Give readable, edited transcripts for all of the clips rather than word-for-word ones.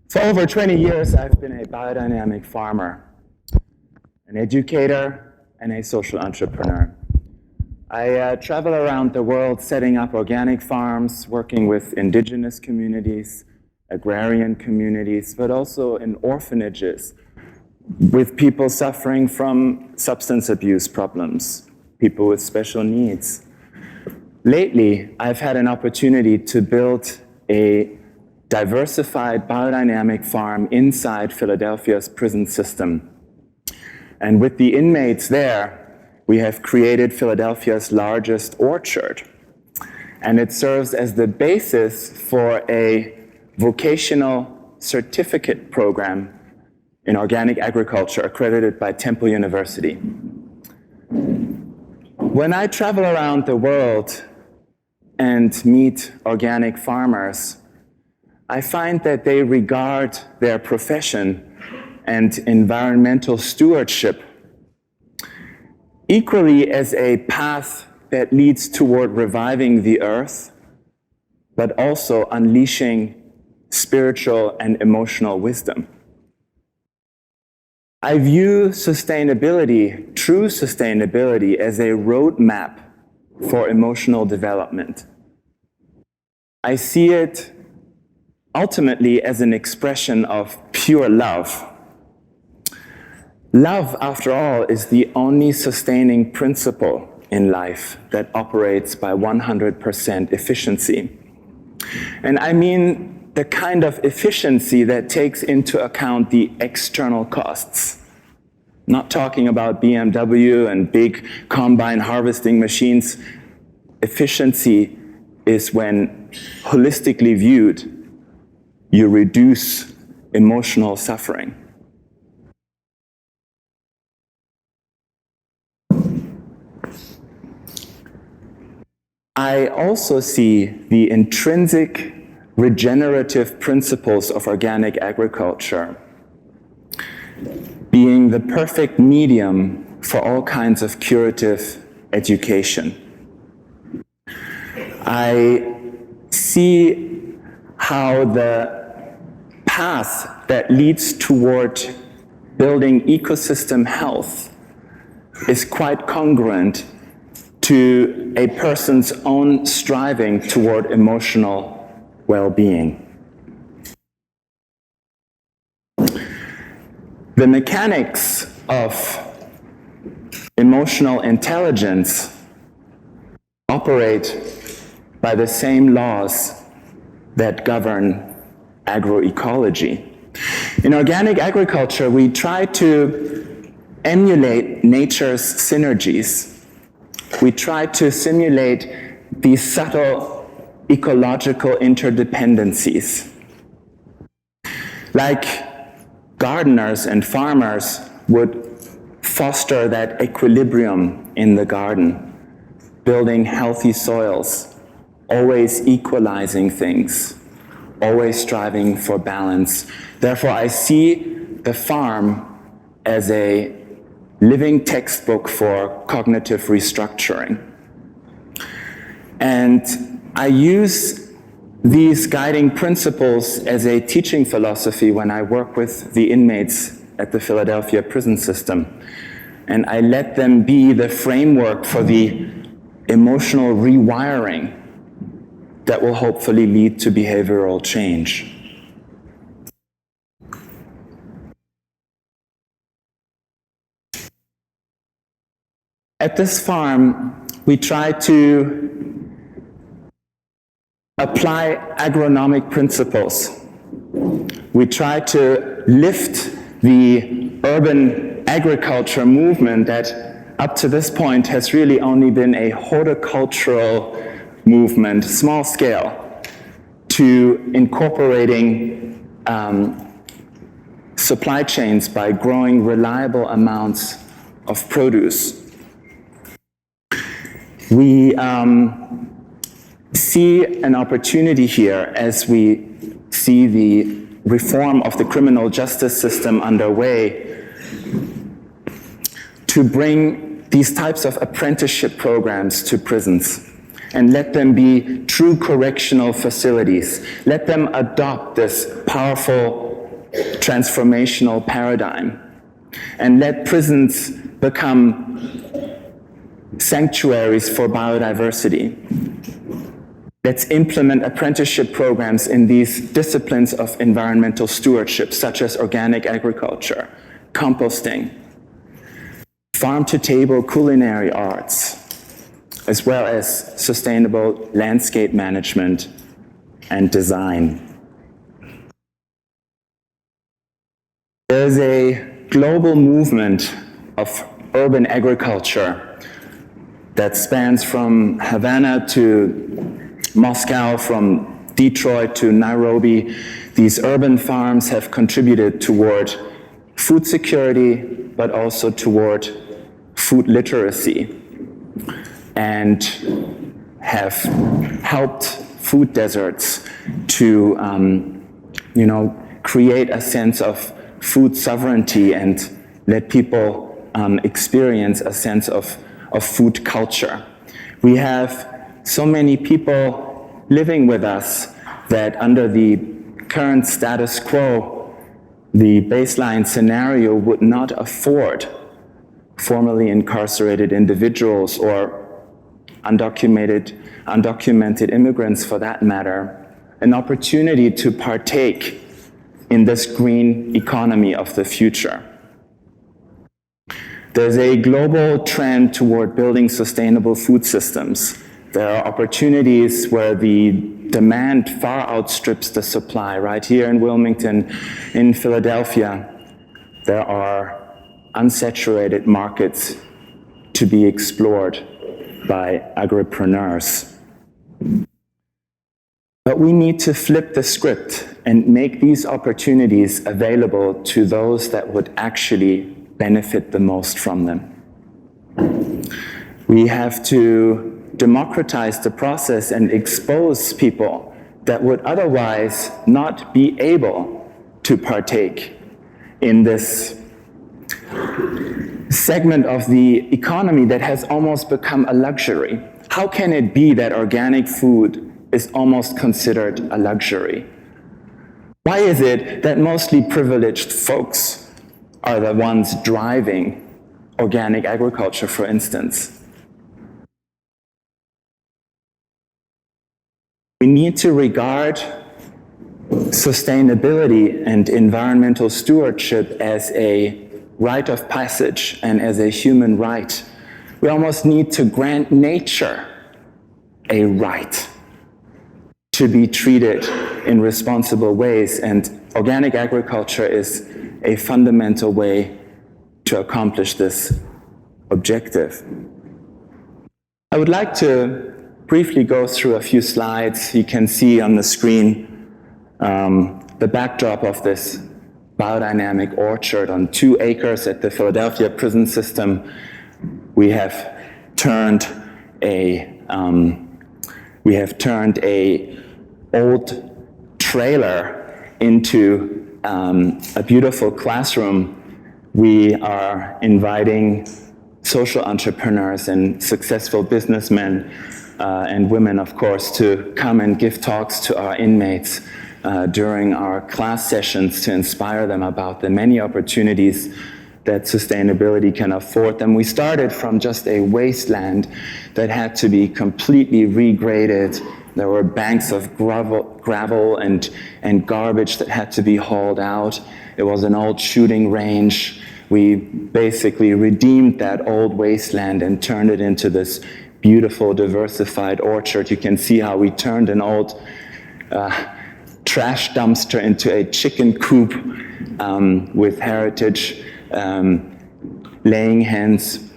For over 20 years, I've been a biodynamic farmer, an educator, and a social entrepreneur. I travel around the world setting up organic farms, working with indigenous communities, agrarian communities, but also in orphanages with people suffering from substance abuse problems, people with special needs. Lately, I've had an opportunity to build a diversified biodynamic farm inside Philadelphia's prison system. And with the inmates there, we have created Philadelphia's largest orchard. And it serves as the basis for a vocational certificate program in organic agriculture accredited by Temple University. When I travel around the world and meet organic farmers, I find that they regard their profession and environmental stewardship equally as a path that leads toward reviving the earth, but also unleashing spiritual and emotional wisdom. I view sustainability, true sustainability, as a roadmap for emotional development. I see it ultimately as an expression of pure love. Love, after all, is the only sustaining principle in life that operates by 100% efficiency. And I mean the kind of efficiency that takes into account the external costs. Not talking about BMW and big combine harvesting machines. Efficiency is when, holistically viewed, you reduce emotional suffering. I also see the intrinsic regenerative principles of organic agriculture being the perfect medium for all kinds of curative education. I see how the path that leads toward building ecosystem health is quite congruent to a person's own striving toward emotional well-being. The mechanics of emotional intelligence operate by the same laws that govern agroecology. In organic agriculture, we try to emulate nature's synergies. We try to simulate these subtle ecological interdependencies. Like gardeners and farmers would foster that equilibrium in the garden, building healthy soils, always equalizing things, always striving for balance. Therefore, I see the farm as a living textbook for cognitive restructuring. And I use these guiding principles as a teaching philosophy when I work with the inmates at the Philadelphia prison system. And I let them be the framework for the emotional rewiring that will hopefully lead to behavioral change. At this farm, we try to apply agronomic principles. We try to lift the urban agriculture movement that up to this point has really only been a horticultural movement, small scale, to incorporating supply chains by growing reliable amounts of produce. We see an opportunity here as we see the reform of the criminal justice system underway to bring these types of apprenticeship programs to prisons and let them be true correctional facilities. Let them adopt this powerful transformational paradigm and let prisons become sanctuaries for biodiversity. Let's implement apprenticeship programs in these disciplines of environmental stewardship, such as organic agriculture, composting, farm-to-table culinary arts, as well as sustainable landscape management and design. There's a global movement of urban agriculture that spans from Havana to Moscow, from Detroit to Nairobi. These urban farms have contributed toward food security, but also toward food literacy, and have helped food deserts to create a sense of food sovereignty and let people experience a sense of food culture. We have so many people living with us that under the current status quo, the baseline scenario would not afford formerly incarcerated individuals or undocumented immigrants, for that matter, an opportunity to partake in this green economy of the future. There's a global trend toward building sustainable food systems. There are opportunities where the demand far outstrips the supply. Right here in Wilmington, in Philadelphia, there are unsaturated markets to be explored by agripreneurs. But we need to flip the script and make these opportunities available to those that would actually benefit the most from them. We have to democratize the process and expose people that would otherwise not be able to partake in this segment of the economy that has almost become a luxury. How can it be that organic food is almost considered a luxury? Why is it that mostly privileged folks are the ones driving organic agriculture, for instance? We need to regard sustainability and environmental stewardship as a rite of passage and as a human right. We almost need to grant nature a right to be treated in responsible ways, and organic agriculture is a fundamental way to accomplish this objective. I would like to briefly go through a few slides. You can see on the screen the backdrop of this biodynamic orchard on 2 acres at the Philadelphia prison system. We have turned a old trailer into a beautiful classroom. We are inviting social entrepreneurs and successful businessmen and women, of course, to come and give talks to our inmates during our class sessions to inspire them about the many opportunities that sustainability can afford them. We started from just a wasteland that had to be completely regraded. There were banks of gravel and garbage that had to be hauled out. It was an old shooting range. We basically redeemed that old wasteland and turned it into this beautiful, diversified orchard. You can see how we turned an old trash dumpster into a chicken coop with heritage laying hens.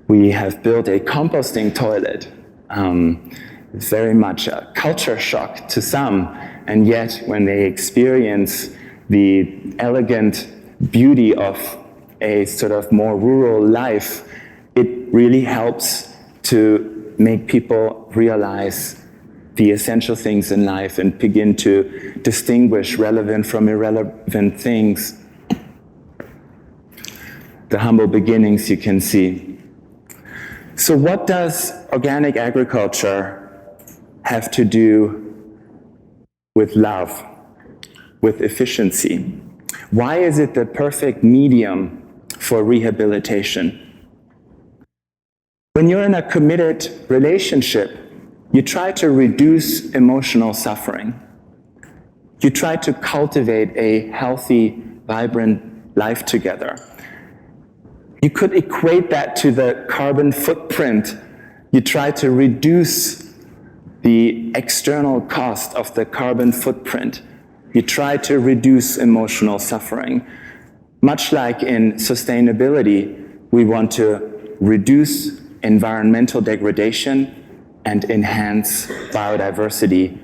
We have built a composting toilet. It's very much a culture shock to some, and yet when they experience the elegant beauty of a sort of more rural life, it really helps to make people realize the essential things in life and begin to distinguish relevant from irrelevant things. The humble beginnings you can see. So what does organic agriculture have to do with love? with efficiency? Why is it the perfect medium for rehabilitation? When you're in a committed relationship, you try to reduce emotional suffering. You try to cultivate a healthy, vibrant life together. You could equate that to the carbon footprint. You try to reduce the external cost of the carbon footprint. You try to reduce emotional suffering. Much like in sustainability, we want to reduce environmental degradation and enhance biodiversity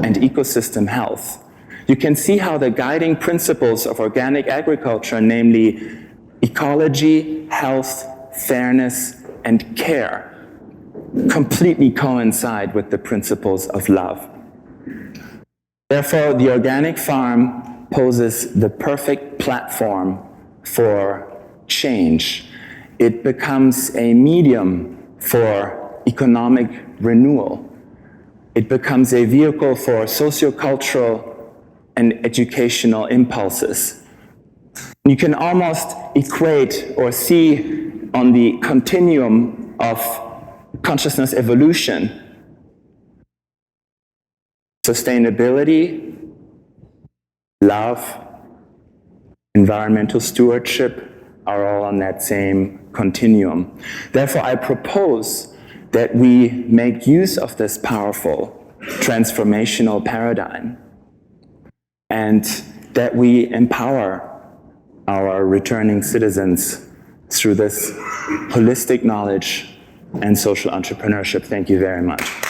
and ecosystem health. You can see how the guiding principles of organic agriculture, namely ecology, health, fairness, and care, completely coincide with the principles of love. Therefore, the organic farm poses the perfect platform for change. It becomes a medium for economic renewal. It becomes a vehicle for sociocultural and educational impulses. You can almost equate or see on the continuum of consciousness evolution, sustainability, love, environmental stewardship are all on that same continuum. Therefore, I propose that we make use of this powerful transformational paradigm and that we empower our returning citizens through this holistic knowledge and social entrepreneurship. Thank you very much.